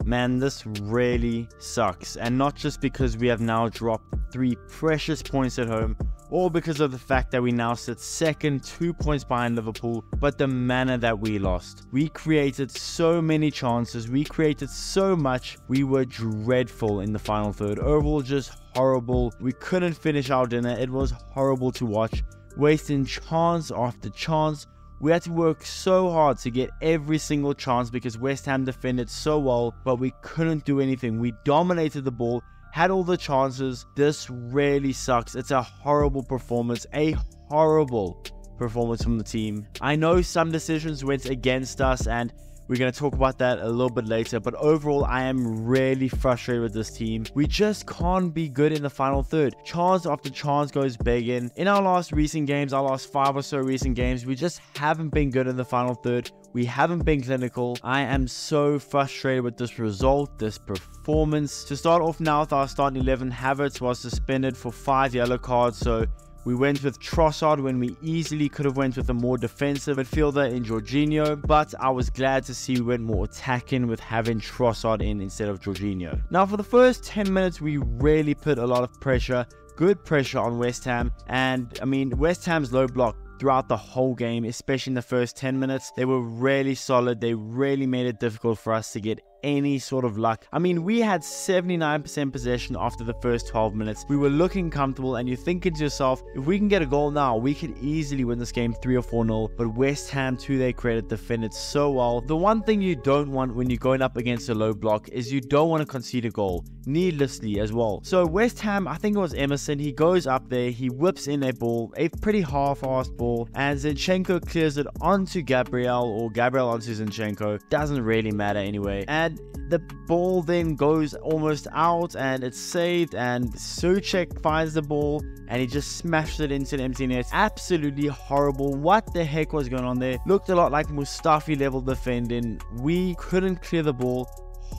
Man, this really sucks. And not just because we have now dropped 3 precious points at home, or because of the fact that we now sit second 2 points behind Liverpool, but the manner that we lost. We created so many chances, we created so much, we were dreadful in the final third. Overall, just horrible. We couldn't finish our dinner, it was horrible to watch, wasting chance after chance. We had to work so hard to get every single chance because West Ham defended so well, but we couldn't do anything. We dominated the ball, had all the chances. This really sucks. It's a horrible performance, from the team. I know some decisions went against us, and we're going to talk about that a little bit later, but overall, I am really frustrated with this team. We just can't be good in the final third. Chance after chance goes begging. In our last 5 or so recent games, we just haven't been good in the final third. We haven't been clinical. I am so frustrated with this result, this performance. To start off now with our starting 11, Havertz was suspended for 5 yellow cards, so we went with Trossard when we easily could have went with a more defensive midfielder in Jorginho, but I was glad to see we went more attacking with having Trossard in instead of Jorginho. Now for the first 10 minutes, we really put a lot of pressure, good pressure on West Ham, and I mean West Ham's low block throughout the whole game, especially in the first 10 minutes, they were really solid. They really made it difficult for us to get any sort of luck. I mean, we had 79% possession after the first 12 minutes. We were looking comfortable, and you're thinking to yourself, if we can get a goal now, we could easily win this game 3 or 4-0. But West Ham, to their credit, defended so well. The one thing you don't want when you're going up against a low block is you don't want to concede a goal needlessly as well. So West Ham, I think it was Emerson, he goes up there, he whips in a ball, a pretty half-assed ball, and Zinchenko clears it onto Gabriel, or Gabriel onto Zinchenko. Doesn't really matter anyway. And the ball then goes almost out, and it's saved, and Souček finds the ball, and he just smashed it into the empty net. Absolutely horrible. What the heck was going on there? Looked a lot like Mustafi level defending. We couldn't clear the ball.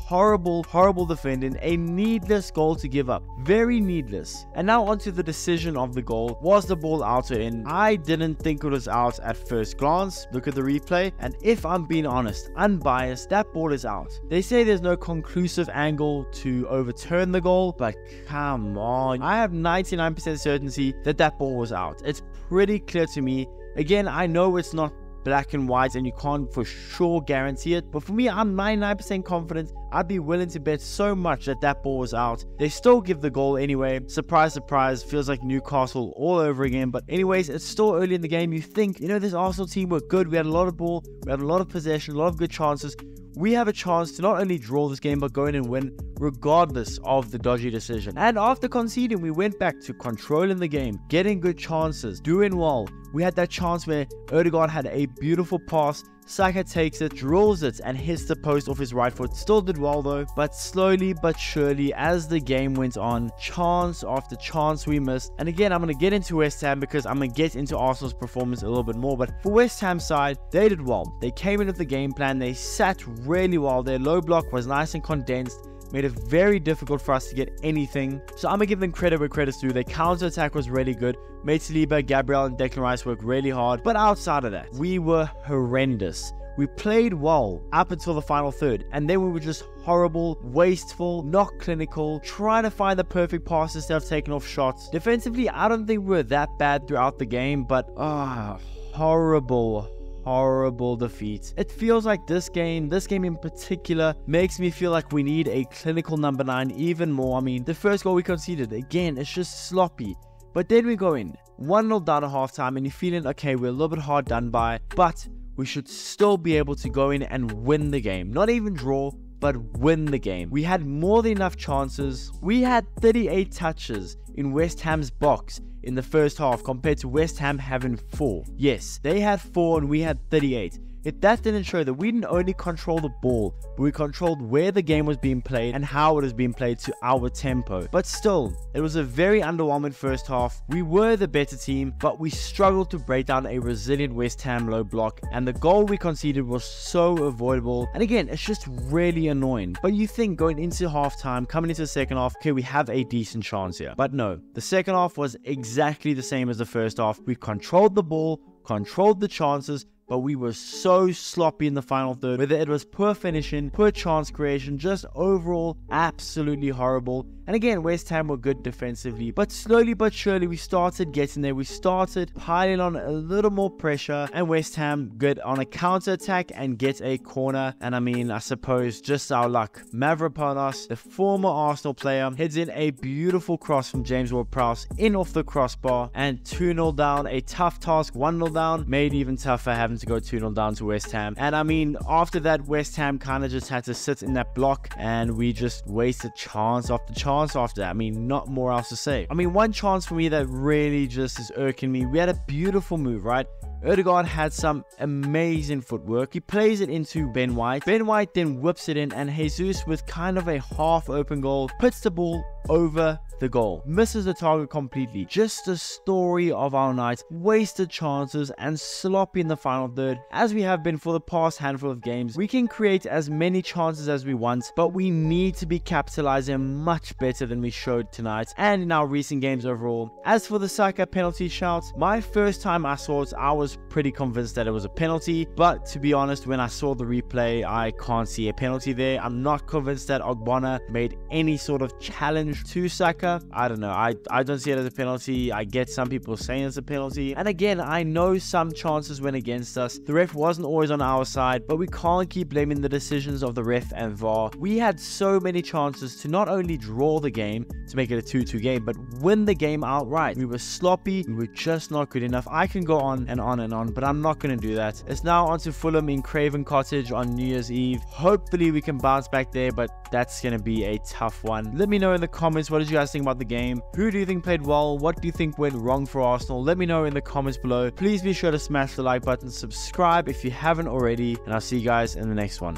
Horrible defending. A needless goal to give up. Very needless. And now onto the decision of the goal. Was the ball out or in? I didn't think it was out at first glance. Look at the replay, and if I'm being honest, unbiased, that ball is out. They say there's no conclusive angle to overturn the goal, but come on. I have 99% certainty that that ball was out. It's pretty clear to me. Again, I know it's not black and white and you can't for sure guarantee it, but for me, I'm 99% confident. I'd be willing to bet so much that that ball was out. They still give the goal anyway. Surprise, surprise. Feels like Newcastle all over again. But anyways, it's still early in the game. You think, this Arsenal team were good. We had a lot of ball. We had a lot of possession, a lot of good chances. We have a chance to not only draw this game, but go in and win regardless of the dodgy decision. And after conceding, we went back to controlling the game, getting good chances, doing well. We had that chance where Odegaard had a beautiful pass. Saka takes it, drills it, and hits the post off his right foot. Still did well though, but slowly but surely as the game went on, chance after chance we missed. And again, I'm going to get into West Ham because I'm going to get into Arsenal's performance a little bit more. But for West Ham's side, they did well. They came in with the game plan. They sat really well. Their low block was nice and condensed. Made it very difficult for us to get anything. So I'm going to give them credit where credit's due. Their counter-attack was really good. Made Saliba, Gabriel, and Declan Rice work really hard. But outside of that, we were horrendous. We played well up until the final third, and then we were just horrible, wasteful, not clinical, trying to find the perfect pass instead of taking off shots. Defensively, I don't think we were that bad throughout the game, but horrible defeat. It feels like this game in particular makes me feel like we need a clinical number 9 even more. I mean, the first goal we conceded, again, it's just sloppy. But then we go in 1-0 down at halftime, and you're feeling, okay, we're a little bit hard done by, but we should still be able to go in and win the game. Not even draw, but win the game. We had more than enough chances. We had 38 touches in West Ham's box in the first half compared to West Ham having 4. Yes, they had 4 and we had 38. If that didn't show that we didn't only control the ball, but we controlled where the game was being played and how it was being played to our tempo. But still, it was a very underwhelming first half. We were the better team, but we struggled to break down a resilient West Ham low block, and the goal we conceded was so avoidable. And again, it's just really annoying. But you think going into halftime, coming into the second half, okay, we have a decent chance here. But no, the second half was exactly the same as the first half. We controlled the ball, controlled the chances, but we were so sloppy in the final third, whether it was poor finishing, poor chance creation, just overall absolutely horrible. And again, West Ham were good defensively, but slowly but surely we started getting there. We started piling on a little more pressure, and West Ham good on a counter attack and get a corner. And I mean, I suppose just our luck. Mavropanos, the former Arsenal player, heads in a beautiful cross from James Ward-Prowse in off the crossbar, and 2-0 down. A tough task. 1-0 down made even tougher, having to go 2-0 down to West Ham. And I mean, after that, West Ham kind of just had to sit in that block, and we just wasted chance after chance after that. I mean, not more else to say. I mean, one chance for me that really just is irking me. We had a beautiful move, right? Odegaard had some amazing footwork. He plays it into Ben White. Ben White then whips it in, and Jesus, with kind of a half open goal, puts the ball over the goal. Misses the target completely. Just the story of our night. Wasted chances and sloppy in the final third, as we have been for the past handful of games. We can create as many chances as we want, but we need to be capitalizing much better than we showed tonight and in our recent games overall. As for the Saka penalty shout, my first time I saw it, I was pretty convinced that it was a penalty, but to be honest, when I saw the replay, I can't see a penalty there. I'm not convinced that Ogbonna made any sort of challenge to Saka. I don't know. I don't see it as a penalty. I get some people saying it's a penalty. And again, I know some chances went against us. The ref wasn't always on our side, but we can't keep blaming the decisions of the ref and VAR. We had so many chances to not only draw the game, to make it a 2-2 game, but win the game outright. We were sloppy. We were just not good enough. I can go on and on and on, but I'm not going to do that. It's now on to Fulham in Craven Cottage on New Year's Eve. Hopefully we can bounce back there, but that's going to be a tough one. Let me know in the comments, what did you guys think about the game? Who do you think played well? What do you think went wrong for Arsenal? Let me know in the comments below. Please be sure to smash the like button, subscribe if you haven't already, and I'll see you guys in the next one.